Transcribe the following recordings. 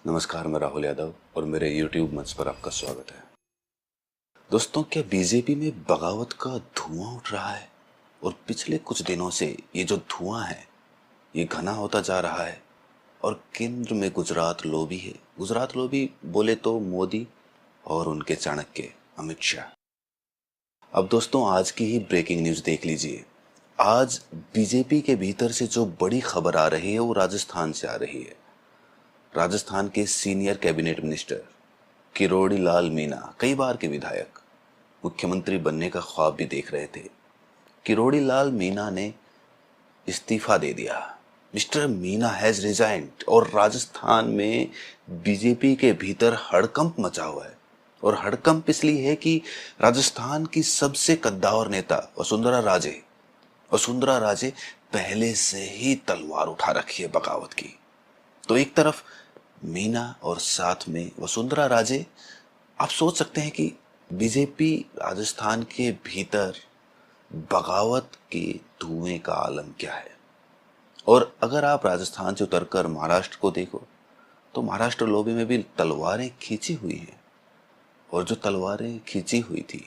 नमस्कार, मैं राहुल यादव और मेरे YouTube मंच पर आपका स्वागत है। दोस्तों, क्या बीजेपी में बगावत का धुआं उठ रहा है? और पिछले कुछ दिनों से ये जो धुआं है ये घना होता जा रहा है और केंद्र में गुजरात लॉबी है। गुजरात लॉबी बोले तो मोदी और उनके चाणक्य अमित शाह। अब दोस्तों, आज की ही ब्रेकिंग न्यूज देख लीजिए। आज बीजेपी के भीतर से जो बड़ी खबर आ रही है वो राजस्थान से आ रही है। राजस्थान के senior cabinet minister Kirori Lal Meena, कई बार के विधायक, मुख्यमंत्री बनने का ख्वाब भी देख रहे थे। किरोड़ी लाल मीणा ने इस्तीफा दे दिया। Mister Meena has resigned. और राजस्थान में बीजेपी के भीतर हड़कंप मचा हुआ है। और हड़कंप इसलिए है कि राजस्थान की सबसे कद्दावर नेता वसुंधरा राजे पहले से ही तलवार उठा रखी है बगावत की। तो एक तरफ मीणा और साथ में वसुंधरा राजे। आप सोच सकते हैं कि बीजेपी राजस्थान के भीतर बगावत के धुएं का आलम क्या है। और अगर आप राजस्थान से उतरकर महाराष्ट्र को देखो तो महाराष्ट्र लॉबी में भी तलवारें खींची हुई हैं। और जो तलवारें खींची हुई थी,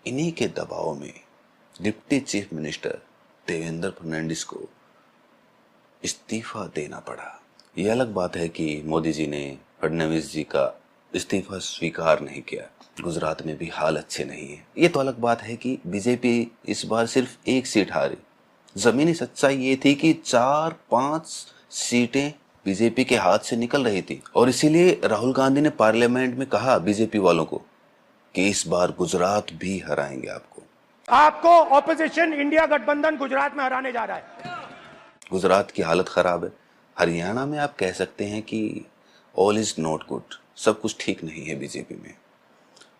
इन्हीं के दबाव में deputy chief minister Devendra Fadnavis को इस्तीफा देना पड़ा। यह अलग बात है कि मोदी जी ने फडणवीस जी का इस्तीफा स्वीकार नहीं किया। गुजरात में भी हाल अच्छे नहीं है। ये तो अलग बात है कि बीजेपी इस बार सिर्फ एक सीट हारी। जमीनी सच्चाई ये थी कि 4-5 सीटें बीजेपी के हाथ से निकल रही थी। और इसीलिए राहुल गांधी ने पार्लियामेंट में कहा बीजेपी वालों को कि इस बार गुजरात भी हराएंगे आपको ऑपोजिशन इंडिया गठबंधन गुजरात में हराने जा रहा है। गुजरात की हालत खराब है। हरियाणा में आप कह सकते हैं कि ऑल इज नॉट गुड, सब कुछ ठीक नहीं है बीजेपी में।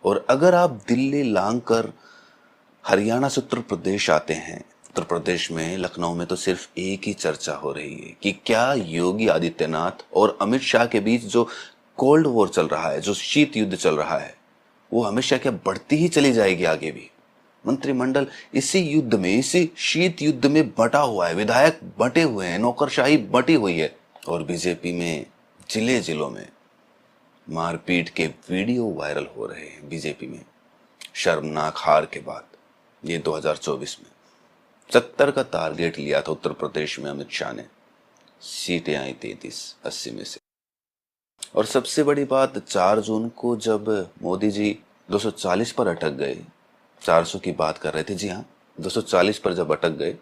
और अगर आप दिल्ली लांग कर हरियाणा से उत्तर प्रदेश आते हैं, उत्तर प्रदेश में लखनऊ में तो सिर्फ एक ही चर्चा हो रही है कि क्या योगी आदित्यनाथ और अमित शाह के बीच जो कोल्ड वॉर चल रहा है, जो शीत युद्ध चल रहा है, वो हमेशा क्या बढ़ती ही चली जाएगी आगे भी। मंत्रिमंडल इसी युद्ध में, इसी शीत युद्ध में बटा हुआ है। विधायक बटे हुए हैं, नौकरशाही बटी हुई है। और बीजेपी में जिले जिलों में मारपीट के वीडियो वायरल हो रहे हैं। बीजेपी में शर्मनाक हार के बाद ये 2024 में 70 का टारगेट लिया था उत्तर प्रदेश में अमित शाह ने। सीटें आई 33-80 में से। और सबसे बड़ी बात, 4 जून को जब मोदी जी 240 पर अटक गए, 400 की बात कर रहे थे, जी हाँ, 240 पर जब अटक गए,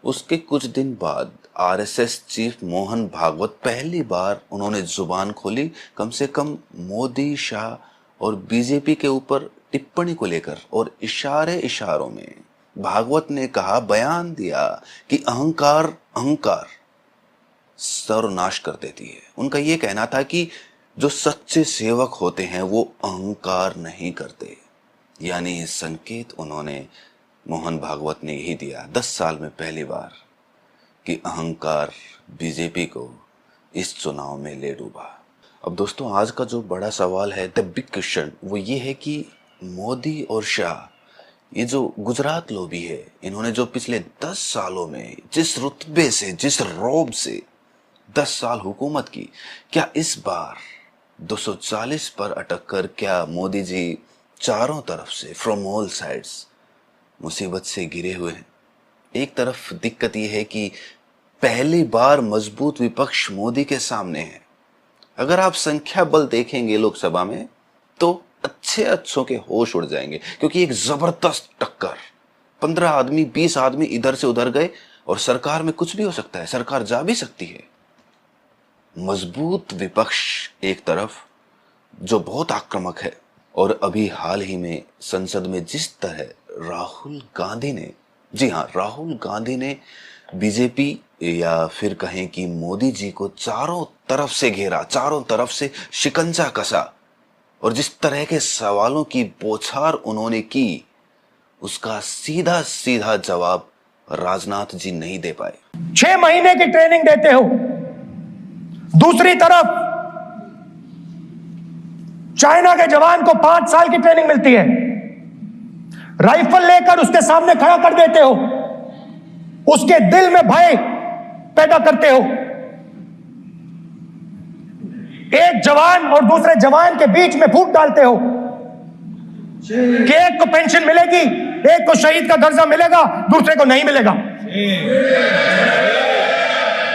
उसके कुछ दिन बाद आरएसएस चीफ मोहन भागवत पहली बार उन्होंने जुबान खोली, कम से कम मोदी, शाह और बीजेपी के ऊपर टिप्पणी को लेकर। और इशारों में भागवत ने कहा, बयान दिया कि अहंकार सर्वनाश कर देती है। उनका यह कहना था कि जो सच्चे सेवक होते हैं वो अहंकार नहीं करते। यानी संकेत उन्होंने, मोहन भागवत ने यही दिया 10 साल में पहली बार कि अहंकार बीजेपी को इस चुनाव में ले डूबा। अब दोस्तों, आज का जो बड़ा सवाल है, द बिग क्वेश्चन, वो ये है कि मोदी और शाह, ये जो गुजरात लॉबी है, इन्होंने जो पिछले 10 सालों में जिस रुतबे से, जिस रौब से 10 साल हुकूमत की, क्या इस बार 240 पर अटक कर क्या मोदी जी चारों तरफ से, फ्रॉम ऑल साइड्स, मुसीबत से घिरे हुए हैं? एक तरफ दिक्कत यह है कि पहली बार मजबूत विपक्ष मोदी के सामने है। अगर आप संख्या बल देखेंगे लोकसभा में तो अच्छों के होश उड़ जाएंगे, क्योंकि एक जबरदस्त टक्कर, 15 आदमी 20 आदमी इधर से उधर गए और सरकार में कुछ भी हो सकता है, सरकार जा भी सकती है। मजबूत विपक्ष एक तरफ जो बहुत आक्रामक है। और अभी हाल ही में संसद में जिस तरह राहुल गांधी ने, जी हाँ, राहुल गांधी ने बीजेपी या फिर कहें कि मोदी जी को चारों तरफ से घेरा, चारों तरफ से शिकंजा कसा, और जिस तरह के सवालों की बौछार उन्होंने की, उसका सीधा सीधा जवाब राजनाथ जी नहीं दे पाए। 6 महीने की ट्रेनिंग देते हो, दूसरी तरफ चाइना के जवान को 5 साल की ट्रेनिंग मिलती है। राइफल लेकर उसके सामने खड़ा कर देते हो, उसके दिल में भय पैदा करते हो। एक जवान और दूसरे जवान के बीच में फूट डालते हो कि एक को पेंशन मिलेगी, एक को शहीद का दर्जा मिलेगा, दूसरे को नहीं मिलेगा,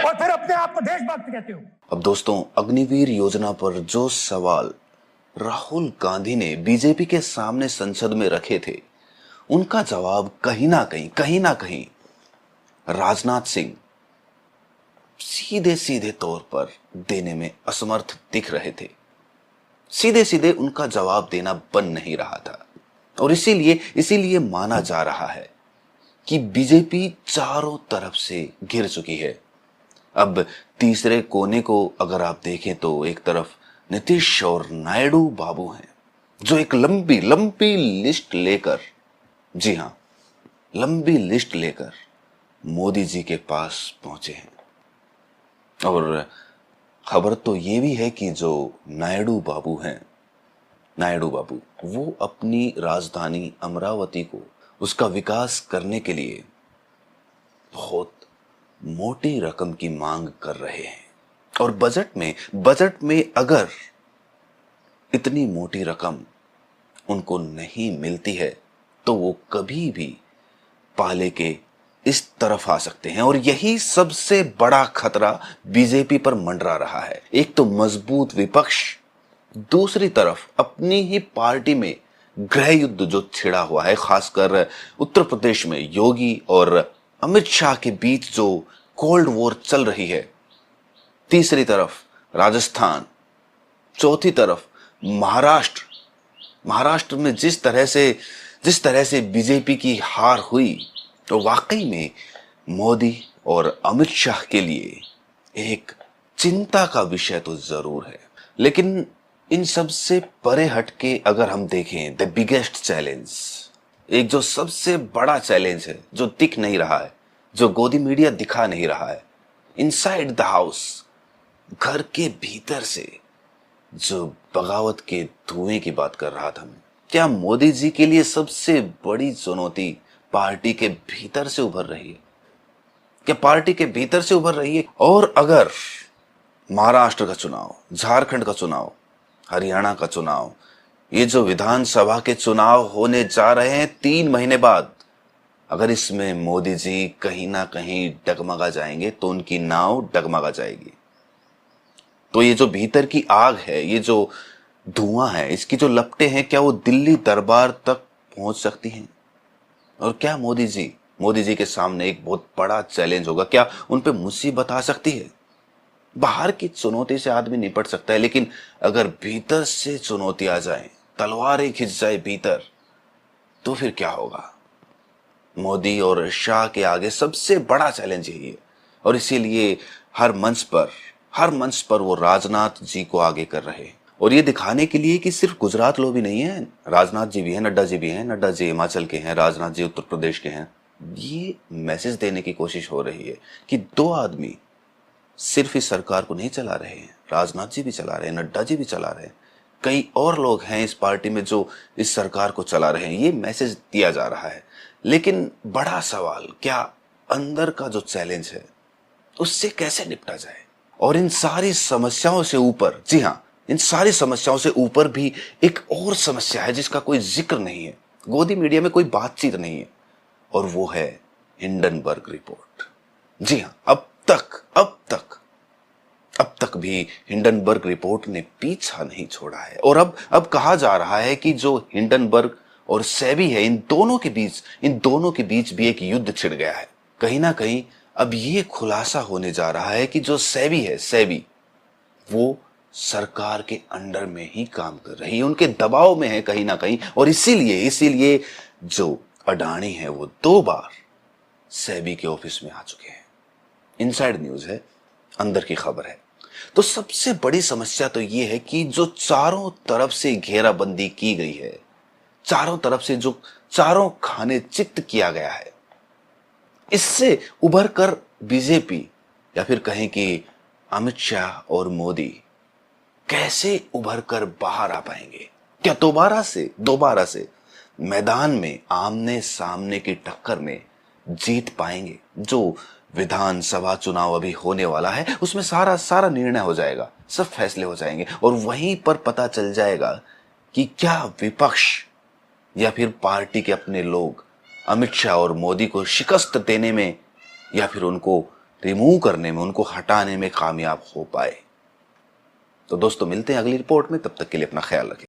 और फिर अपने आप को देशभक्त कहते हो। अब दोस्तों, अग्निवीर योजना पर जो सवाल राहुल गांधी ने बीजेपी के सामने संसद में रखे थे, उनका जवाब कहीं ना कहीं राजनाथ सिंह सीधे सीधे तौर पर देने में असमर्थ दिख रहे थे। सीधे सीधे उनका जवाब देना बन नहीं रहा था, और इसीलिए माना जा रहा है कि बीजेपी चारों तरफ से घिर चुकी है। अब तीसरे कोने को अगर आप देखें तो एक तरफ नीतीश और नायडू बाबू हैं, जो एक लंबी लिस्ट लेकर, जी हां, लंबी लिस्ट लेकर मोदी जी के पास पहुंचे हैं। और खबर तो ये भी है कि जो नायडू बाबू हैं, नायडू बाबू वो अपनी राजधानी अमरावती को, उसका विकास करने के लिए बहुत मोटी रकम की मांग कर रहे हैं। और बजट में अगर इतनी मोटी रकम उनको नहीं मिलती है तो वो कभी भी पाले के इस तरफ आ सकते हैं। और यही सबसे बड़ा खतरा बीजेपी पर मंडरा रहा है। एक तो मजबूत विपक्ष, दूसरी तरफ अपनी ही पार्टी में गृह युद्ध जो छिड़ा हुआ है, खासकर उत्तर प्रदेश में योगी और अमित शाह के बीच जो कोल्ड वॉर चल रही है, तीसरी तरफ राजस्थान, चौथी तरफ महाराष्ट्र में जिस तरह से बीजेपी की हार हुई, तो वाकई में मोदी और अमित शाह के लिए एक चिंता का विषय तो जरूर है। लेकिन इन सब से परे हटके अगर हम देखें द बिगेस्ट चैलेंज, एक जो सबसे बड़ा चैलेंज है, जो दिख नहीं रहा है, जो गोदी मीडिया दिखा नहीं रहा है, इनसाइड द हाउस, घर के भीतर से जो बगावत के धुएं की बात कर रहा था मैं, क्या मोदी जी के लिए सबसे बड़ी चुनौती पार्टी के भीतर से उभर रही है? क्या पार्टी के भीतर से उभर रही है? और अगर महाराष्ट्र का चुनाव, झारखंड का चुनाव, हरियाणा का चुनाव, ये जो विधानसभा के चुनाव होने जा रहे हैं 3 महीने बाद, अगर इसमें मोदी जी कहीं ना कहीं डगमगा जाएंगे तो उनकी नाव डगमगा जाएगी। तो ये जो भीतर की आग है, ये जो धुआं है, इसकी जो लपटें हैं, क्या वो दिल्ली दरबार तक पहुंच सकती हैं? और क्या मोदी जी के सामने एक बहुत बड़ा चैलेंज होगा? क्या उन पे मुसीबत आ सकती है? बाहर की चुनौती से आदमी निपट सकता है, लेकिन अगर भीतर से चुनौती आ जाए, तलवारें खिंच जाए भीतर, तो फिर क्या होगा? मोदी और शाह के आगे सबसे बड़ा चैलेंज यही है। और इसीलिए हर मंच पर वो राजनाथ जी को आगे कर रहे हैं, और ये दिखाने के लिए कि सिर्फ गुजरात लोग भी नहीं है, राजनाथ जी भी हैं, नड्डा जी भी हैं। नड्डा जी हिमाचल के हैं, राजनाथ जी उत्तर प्रदेश के हैं। ये मैसेज देने की कोशिश हो रही है कि 2 आदमी सिर्फ इस सरकार को नहीं चला रहे हैं, राजनाथ जी भी चला रहे हैं, नड्डा जी भी चला रहे हैं, कई और लोग हैं इस पार्टी में जो इस सरकार को चला रहे हैं। ये मैसेज दिया जा रहा है। लेकिन बड़ा सवाल, क्या अंदर का जो चैलेंज है उससे कैसे निपटा जाए? और इन सारी समस्याओं से ऊपर, जी हाँ, इन सारी समस्याओं से ऊपर भी एक और समस्या है जिसका कोई जिक्र नहीं है, गोदी मीडिया में कोई बातचीत नहीं है, और वो है हिंडनबर्ग रिपोर्ट। जी हाँ, अब तक भी हिंडनबर्ग रिपोर्ट ने पीछा नहीं छोड़ा है। और अब कहा जा रहा है कि जो हिंडनबर्ग और सेबी है, इन दोनों के बीच भी एक युद्ध छिड़ गया है। कहीं ना कहीं अब ये खुलासा होने जा रहा है कि जो सेबी वो सरकार के अंडर में ही काम कर रही है, उनके दबाव में है कहीं ना कहीं। और इसीलिए जो अडानी है वो 2 बार सेबी के ऑफिस में आ चुके हैं। इनसाइड न्यूज है, अंदर की खबर है। तो सबसे बड़ी समस्या तो ये है कि जो चारों तरफ से घेराबंदी की गई है, चारों तरफ से जो चारों खाने चित्त किया गया है, इससे उभर कर बीजेपी, या फिर कहें कि अमित शाह और मोदी कैसे उभर कर बाहर आ पाएंगे? क्या दोबारा से मैदान में आमने सामने की टक्कर में जीत पाएंगे? जो विधानसभा चुनाव अभी होने वाला है, उसमें सारा निर्णय हो जाएगा। सब फैसले हो जाएंगे और वहीं पर पता चल जाएगा कि क्या विपक्ष या फिर पार्टी के अपने लोग अमित शाह और मोदी को शिकस्त देने में या फिर उनको रिमूव करने में, उनको हटाने में कामयाब हो पाए। तो दोस्तों मिलते हैं अगली रिपोर्ट में, तब तक के लिए अपना ख्याल रखें।